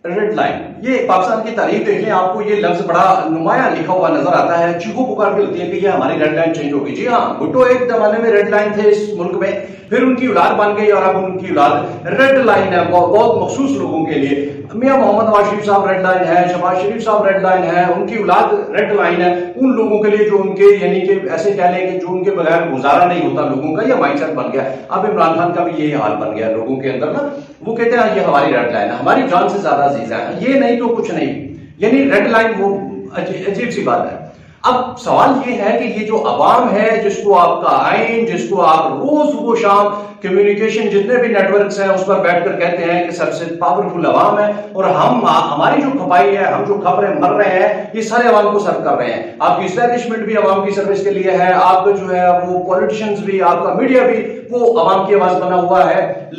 Red line, ये पाकिस्तान की तारीख देख लें, आपको ये लफ्ज बड़ा नुमाया लिखा हुआ नजर आता है। चीखों पुकार भी होती है कि ये हमारी रेड लाइन चेंज होगी। जी हाँ, भुट्टो एक जमाने में रेड लाइन थे इस मुल्क में, फिर उनकी औलाद बन गई और अब उनकी औलाद रेड लाइन है बहुत मखसूस लोगों के लिए। मियां मोहम्मद नवाज शरीफ साहब रेड लाइन है, शहबाज शरीफ साहब रेड लाइन है, उनकी औलाद रेड लाइन है उन लोगों के लिए जो उनके यानी कि ऐसे कह लें कि जो उनके बगैर गुजारा नहीं होता लोगों का, यह माइंडसेट बन गया। अब इमरान खान का भी यही हाल बन गया लोगों के अंदर ना, वो कहते हैं ये हमारी रेड लाइन है, हमारी जान से ज्यादा अजीज है, ये नहीं तो कुछ नहीं, यानी रेड लाइन वो अजीब सी बात है। अब सवाल ये है कि ये जो अवाम है जिसको आपका आइन, जिसको आप रोज सुबह शाम कम्युनिकेशन जितने भी नेटवर्क्स हैं उस पर बैठकर कहते हैं कि सबसे पावरफुल अवाम है और हम हमारी जो खपाई है, हम जो खबरें मर रहे हैं, ये सारे अवाम को सर्व कर रहे हैं। आपकी इस्टेब्लिशमेंट भी अवाम की सर्विस के लिए है, आपका जो है वो पॉलिटिशियंस भी, आपका मीडिया भी वो अवाम की आवाज बना हुआ है।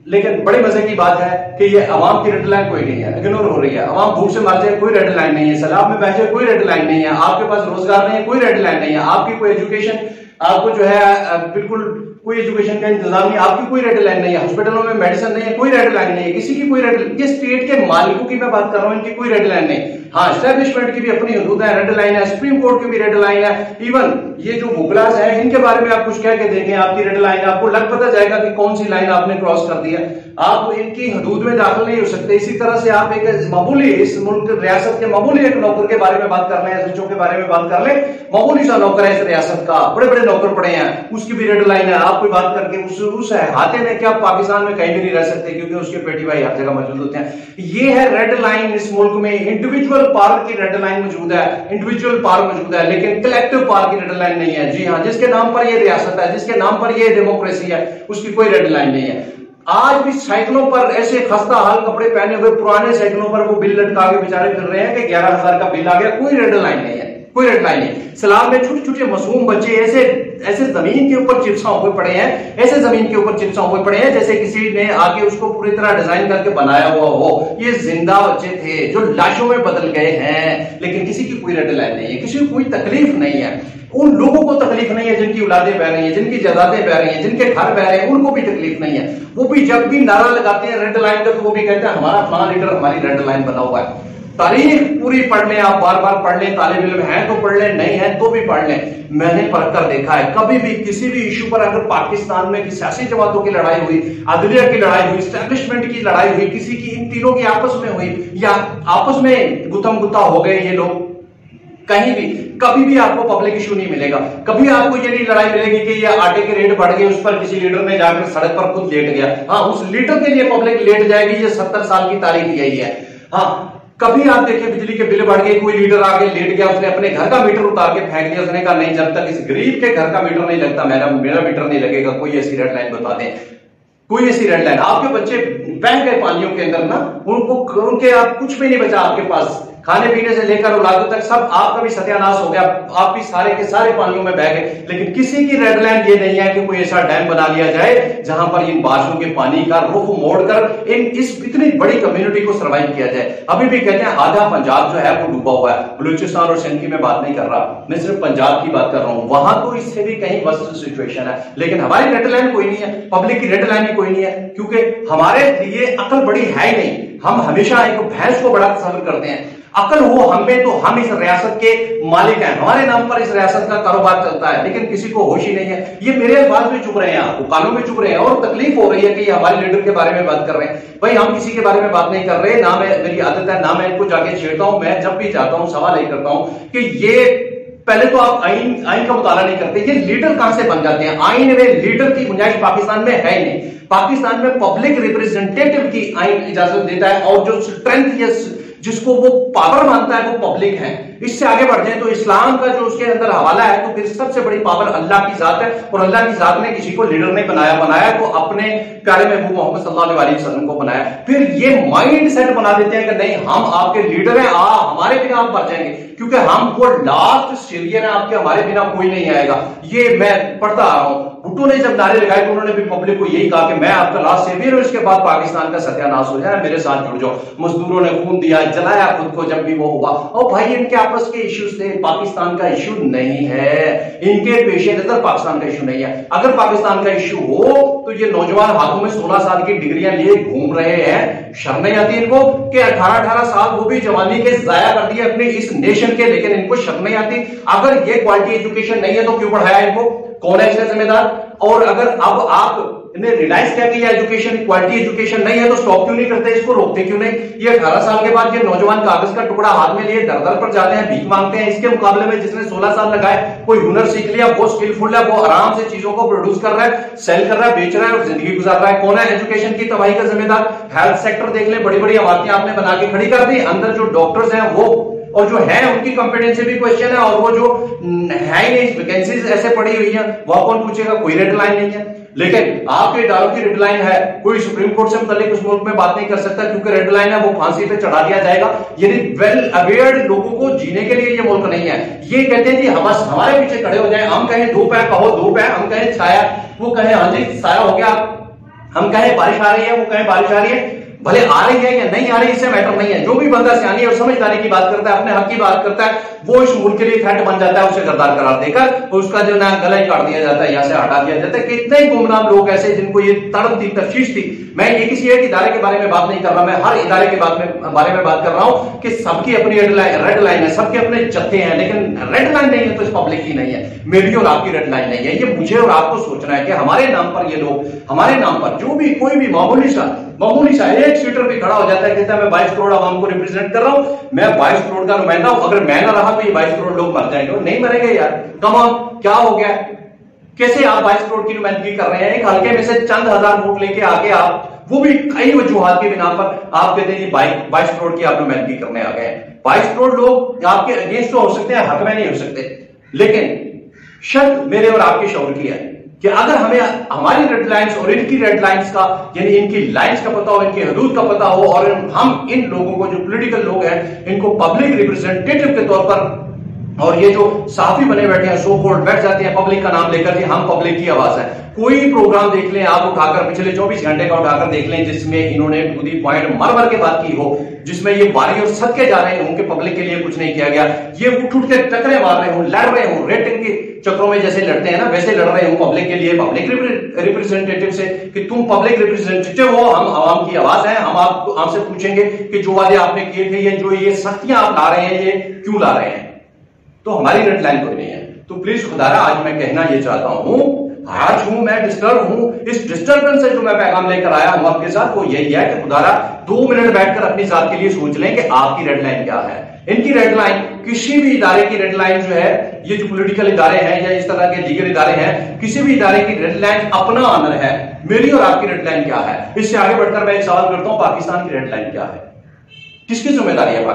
लेकिन बड़े मजे की बात है कि ये अवाम की रेड लाइन कोई नहीं है, इग्नोर हो रही है। अवाम भूख से मर जाए, कोई रेड लाइन नहीं है। सैलाब में बह जाए, कोई रेड लाइन नहीं है। आपके पास रोजगार नहीं है, कोई रेड लाइन नहीं है। आपकी कोई एजुकेशन, आपको जो है बिल्कुल कोई एजुकेशन का इंतजाम नहीं, आपकी कोई रेड लाइन नहीं है। हॉस्पिटलों में मेडिसिन नहीं है, कोई रेड लाइन नहीं है, किसी की कोई रेड, ये स्टेट के मालिकों की मैं बात कर रहा हूं, इनकी कोई रेड लाइन नहीं। हाँ, एस्टेब्लिशमेंट की भी अपनी हदूद है, रेड लाइन है, सुप्रीम कोर्ट की भी रेड लाइन है। इवन ये जो मुगलास है इनके बारे में आप कुछ कह के देखें, आपकी रेड लाइन है, आपको लग पता जाएगा कि कौन सी लाइन आपने क्रॉस कर दी है। आप इनकी हदूद में दाखिल नहीं हो सकते। इसी तरह से आप एक मामूली इस मुल्क रियासत के मामूली एक नौकर के बारे में बात कर लें, एसएचओ के बारे में बात कर लें, मामूली सा नौकर है इस रियासत का, बड़े बड़े नौकर पड़े हैं, उसकी भी रेड लाइन है। आप कोई बात करके उस हाथे में क्या पाकिस्तान में कहीं भी नहीं रह सकते क्योंकि उसके बेटी भाई हर जगह मौजूद होते हैं। ये है रेड लाइन इस मुल्क में। इंडिविजुअल पावर की रेड लाइन मौजूद है, इंडिविजुअल पावर मौजूद है, लेकिन कलेक्टिव पावर की रेड लाइन नहीं है। जी हाँ, जिसके नाम पर ये रियासत है, जिसके नाम पर ये डेमोक्रेसी है, उसकी कोई रेड लाइन नहीं है। आज भी साइकिलों पर ऐसे खस्ता हाल कपड़े पहने हुए पुराने साइकिलों पर वो बिल लटका के बेचारे फिर रहे हैं कि 11,000 का बिल आ गया, कोई रेड लाइन नहीं है, कोई रेड लाइन नहीं। सलाब में छोटे छोटे मासूम बच्चे ऐसे जमीन के ऊपर चिप्सा हुए पड़े हैं, ऐसे जमीन के ऊपर चिप्सा हुए पड़े हैं जैसे किसी ने आके उसको पूरी तरह डिजाइन करके बनाया हुआ हो। ये जिंदा बच्चे थे जो लाशों में बदल गए हैं, लेकिन किसी की कोई रेड लाइन नहीं है, किसी को कोई तकलीफ नहीं है। उन लोगों को तकलीफ नहीं है जिनकी औलादें बह रही हैं, जिनकी जायदादें बह रही हैं, जिनके घर बह रहे हैं, उनको भी तकलीफ नहीं है। वो भी जब भी नारा लगाते हैं रेड लाइन का, तो वो भी कहते हैं हमारा फलाना लीडर हमारी रेड लाइन बना हुआ है। तारीख पूरी पढ़ लें, आप बार बार पढ़ लें, तालिब इल्म है तो पढ़ लें, नहीं है तो भी पढ़ लें। मैंने पढ़ कर देखा है, कभी भी किसी भी इशू पर अगर पाकिस्तान में सियासी जमातों की लड़ाई हुई, अदलिया की लड़ाई हुई, एस्टेब्लिशमेंट की लड़ाई हुई, किसी की इन तीनों की आपस में हुई या आपस में गुतम गुत्ता हो गए ये लोग, कहीं भी कभी भी आपको पब्लिक इशू नहीं मिलेगा। कभी आपको ये नहीं लड़ाई मिलेगी कि ये आटे के रेट बढ़ गए, उस पर किसी लीडर ने जाकर सड़क पर खुद लेट गया। हाँ, उस लीडर के लिए पब्लिक लेट जाएगी, ये 70 साल की तारीख यही है। हाँ, कभी आप देखिए बिजली के बिल बढ़ गए, कोई लीडर आके लेट गया, उसने अपने घर का मीटर उतार के फेंक दिया, उसने कहा नहीं, जब तक इस गरीब के घर का मीटर नहीं लगता मेरा मीटर नहीं लगेगा। कोई ऐसी रेड लाइन बता दें, कोई ऐसी रेड लाइन। आपके बच्चे बह गए पानियों के अंदर ना, उनके आप कुछ भी नहीं बचा आपके पास, खाने पीने से लेकर औलादों तक सब आपका भी सत्यानाश हो गया, आप भी सारे के सारे पानियों में बह गए। लेकिन किसी की रेड लाइन ये नहीं है कि कोई ऐसा डैम बना लिया जाए जहां पर इन बारिशों के पानी का रुख मोड़कर इस इतनी बड़ी कम्युनिटी को सर्वाइव किया जाए। अभी भी कहते हैं आधा पंजाब जो है वो डूबा हुआ है। बलूचिस्तान और सिंध की मैं बात नहीं कर रहा, मैं सिर्फ पंजाब की बात कर रहा हूं, वहां तो इससे भी कहीं वर्स्ट सिचुएशन है। लेकिन हमारी रेड लाइन कोई नहीं है, पब्लिक की रेड लाइन ही कोई नहीं है, क्योंकि हमारे लिए अकल बड़ी है ही नहीं। हम हमेशा एक भैंस को बड़ा तस्वीर करते हैं। अकल हो हमें तो हम इस रियासत के मालिक हैं, हमारे नाम पर इस रियासत का कारोबार चलता है, लेकिन किसी को होश ही नहीं है। ये मेरे अल्फाज में चुप रहे हैं, आपको कानों में चुप रहे हैं और तकलीफ हो रही है कि ये हमारे लीडर के बारे में बात कर रहे हैं। भाई हम किसी के बारे में बात नहीं कर रहे, ना मेरी आदत है, ना मैं इनको जाके छेड़ता हूं। मैं जब भी जाता हूं सवाल यही करता हूं कि ये पहले तो आप आइन का मुताला नहीं करते, ये लीडर कहां से बन जाते हैं? आइन में लीडर की गुंजाइश पाकिस्तान में है ही नहीं। पाकिस्तान में पब्लिक रिप्रेजेंटेटिव की आइन इजाजत देता है और जो स्ट्रेंथ या जिसको वो पावर मानता है वो पब्लिक है। इससे आगे बढ़ जाए तो इस्लाम का जो उसके अंदर हवाला है, तो फिर सबसे बड़ी पावर अल्लाह की जात है और अल्लाह की जात ने किसी को लीडर नहीं बनाया तो अपने प्यारे महबूब मोहम्मद सल्लल्लाहु अलैहि वसल्लम को बनाया। फिर ये माइंड सेट बना देते हैं कि नहीं हम आपके लीडर हैं, हमारे बिना आप मर जाएंगे क्योंकि हम वो लास्ट सीरियन है आपके, हमारे बिना कोई नहीं आएगा। ये मैं पढ़ता आ रहा हूं। भुट्टो ने जब नारे लगाए तो उन्होंने भी पब्लिक को यही कहा कि मैं आपका लास्ट सेवियर हूं, इसके बाद पाकिस्तान का सत्यानाश हो जाए, मेरे साथ जुड़ जाओ। मजदूरों ने खून दिया, जलाया खुद को जब भी वो हुआ। और भाई इनके आपस के इश्यूज थे, पाकिस्तान का इश्यू नहीं है, इनके पेशे नजर पाकिस्तान का इश्यू नहीं है। अगर पाकिस्तान का इश्यू हो तो ये नौजवान हाथों में 16 साल की डिग्रियां लिए घूम रहे हैं, शर्म नहीं आती इनको कि 18-18 साल वो भी जवानी के जाया कर दिए अपने इस नेशन के, लेकिन इनको शर्म नहीं आती। अगर ये क्वालिटी एजुकेशन नहीं है तो क्यों पढ़ाया इनको, कौन है इसका जिम्मेदार? और अगर अब आप ने रियलाइज किया कि ये एजुकेशन क्वालिटी एजुकेशन नहीं है तो स्टॉप क्यों नहीं करते, इसको रोकते क्यों नहीं? ये 18 साल के बाद ये नौजवान कागज का टुकड़ा हाथ में लिए दर दर पर जाते हैं, भीख मांगते हैं। इसके मुकाबले में जिसने 16 साल लगाए, कोई हुनर सीख लिया, वो स्किलफुल है, वो आराम से चीजों को प्रोड्यूस कर रहा है, सेल कर रहा है, बेच रहा है और जिंदगी गुजार रहा है। कौन है एजुकेशन की तबाही का जिम्मेदार? हेल्थ सेक्टर देख ले, बड़ी बड़ी इमारतें आपने बना के खड़ी कर दी, अंदर जो डॉक्टर्स हैं वो और जो है उनकी कॉम्पिटेंसी भी क्वेश्चन है, और वो जो है ही नहीं, वैकेंसीज ऐसे पड़ी हुई है, वह कौन पूछेगा? कोई रेड लाइन नहीं है। लेकिन आपके इदारों की रेड लाइन है, कोई सुप्रीम कोर्ट से मुतालिक उस मुल्क में बात नहीं कर सकता क्योंकि रेड लाइन है, वो फांसी पे चढ़ा दिया जाएगा। यानी वेल अवेयर्ड लोगों को जीने के लिए ये मुल्क नहीं है। ये कहते हैं जी हम बस हमारे पीछे खड़े हो जाए, हम कहें धूप है कहो धूप है, हम कहें छाया, वो कहे हाँ जी छाया हो गया, हम कहें बारिश आ रही है, वो कहें बारिश आ रही है। भले आ रही है या नहीं आ रही इससे मैटर नहीं है। जो भी बंदा सियानी और समझदारी की बात करता है, अपने हक की बात करता है, वो इस मुल्क के लिए थ्रेट बन जाता है, उसे गद्दार करार देकर उसका जो ना गला ही काट दिया जाता है, यहां से हटा दिया जाता है। कितने ही गुमनाम लोग ऐसे जिनको ये तड़प थी, तफ्शीश थी। मैं ये किसी एक इदारे के बारे में बात नहीं कर रहा, मैं हर इदारे के बारे में बात कर रहा हूं कि सबकी अपनी रेड लाइन है, सबके अपने जत्थे हैं, लेकिन रेड लाइन नहीं है तो इस पब्लिक की नहीं है, मेरी और आपकी रेड लाइन नहीं है। ये मुझे और आपको सोचना है कि हमारे नाम पर ये लोग, हमारे नाम पर जो भी कोई भी मामूली सा एक सीटर भी खड़ा हो जाता है, कहता है मैं 22 करोड़ आवाम को रिप्रेजेंट कर रहा हूं, मैं 22 करोड़ का नुमाइंदा हूं, अगर मैं ना रहा तो ये 22 करोड़ लोग मर जाएंगे। नहीं मरेंगे यार, कम ऑन, क्या हो गया? कैसे आप 22 करोड़ की नुमाइंदगी कर रहे हैं? एक हल्के में से चंद हजार वोट लेके आके आप, वो भी कई वजूहात के बिना पर आप कहते हैं 22 करोड़ की आप नुमाइंदगी करने आ गए हैं। 22 करोड़ लोग आपके अगेंस्ट तो हो सकते हैं, हक में नहीं हो सकते, लेकिन शर्त मेरे और आपके शौर की है कि अगर हमें हमारी रेड लाइंस और इनकी रेड लाइंस का, यानी इनकी लाइंस का पता हो, इनकी हदूद का पता हो, और हम इन लोगों को, जो पॉलिटिकल लोग हैं, इनको पब्लिक रिप्रेजेंटेटिव के तौर पर, और ये जो साफी बने बैठे हैं, सो कॉल्ड, बैठ जाते हैं पब्लिक का नाम लेकर, जी हम पब्लिक की आवाज है। कोई प्रोग्राम देख लें आप उठाकर, पिछले 24 घंटे का उठाकर देख लें, जिसमें इन्होंने टू दी पॉइंट मर की बात की हो, जिसमें ये बारी और सदके जा रहे हों कि पब्लिक के लिए कुछ नहीं किया गया, ये उठ उठ के टकरे मार रहे हों, लड़ रहे हों, रेटिंग के चक्रों में जैसे लड़ते हैं ना, वैसे लड़ रहे हो पब्लिक के लिए, पब्लिक रिप्रेजेंटेटिव से, कि तुम पब्लिक रिप्रेजेंटेटिव हो, हम आवाम की आवाज है, हम आपसे पूछेंगे कि जो वादे आपने किए थे, ये जो ये सख्तियां आप ला रहे हैं, ये क्यों ला रहे हैं? तो हमारी रेड लाइन कोई नहीं है। तो प्लीज खुदारा, आज मैं कहना ये चाहता हूं, आज हूं मैं डिस्टर्ब हूं, इस डिस्टर्बेंस से जो मैं पैगाम लेकर आया हूं आपके साथ, वो यही है कि खुदारा 2 मिनट बैठकर अपनी जात के लिए सोच लें कि आपकी रेड लाइन क्या है। इनकी रेड लाइन, किसी भी इदारे की रेड लाइन जो है, ये जो पॉलिटिकल इदारे हैं या इस तरह के लीगल इदारे हैं, किसी भी इदारे की रेड लाइन अपना आनर है। मेरी और आपकी रेड लाइन क्या है? इससे आगे बढ़कर मैं एक सवाल करता हूं, पाकिस्तान की रेड लाइन क्या है? किसकी जिम्मेदारी है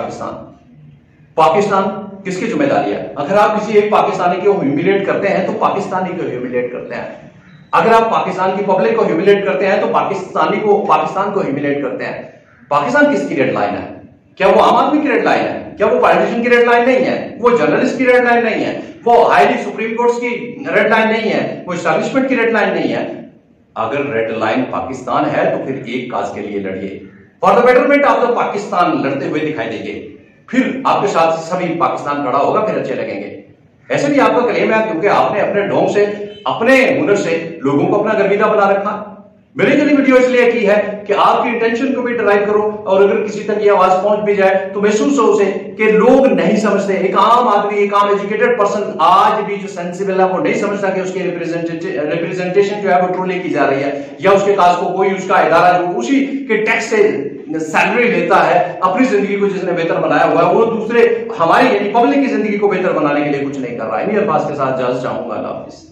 पाकिस्तान किसकी जिम्मेदारी है? अगर आप किसी एक पाकिस्तानी को ह्यूमिलेट करते हैं तो पाकिस्तानी को ह्यूमिलेट करते हैं। अगर आप पाकिस्तान की पब्लिक को ह्यूमिलेट करते हैं तो पाकिस्तान को ह्यूमिलेट करते हैं। पाकिस्तान किसकी रेड लाइन है? क्या वो आम आदमी की रेड लाइन है? क्या वो पॉलिटिशियन की रेड लाइन नहीं है? वो जर्नलिस्ट की रेड लाइन नहीं है? वो हाईली सुप्रीम कोर्ट की रेड लाइन नहीं है? वो एस्टैब्लिशमेंट की रेड लाइन नहीं है? अगर रेड लाइन पाकिस्तान है तो फिर एक काज के लिए लड़िए, for the betterment of the Pakistan लड़ते हुए दिखाई देंगे, फिर आपके साथ सभी पाकिस्तान खड़ा होगा, फिर अच्छे लगेंगे। ऐसे भी आपका क्लेम है क्योंकि आपने अपने ढोंग से, अपने हुनर से लोगों को अपना गर्विदा बना रखा। मैंने ये वीडियो इसलिए की है कि आपकी इंटेंशन को भी ड्राइव करो, और अगर किसी तक ये आवाज पहुंच भी जाए तो महसूस हो उसे कि लोग नहीं समझते, एक आम आदमी, एक आम एजुकेटेड पर्सन आज भी जो सेंसिबल है वो नहीं समझता कि उसकी रिप्रेजेंटेशन जो है वो ट्रोली की जा रही है, या उसके पास को कोई उसका इदारा जो उसी के टैक्स से सैलरी लेता है, अपनी जिंदगी को जिसने बेहतर बनाया हुआ है, वो दूसरे हमारी यानी पब्लिक की जिंदगी को बेहतर बनाने के लिए कुछ नहीं कर रहा है। इन अल्फाज के साथ इजाजत चाहूंगा। अल्लाह हाफिज़।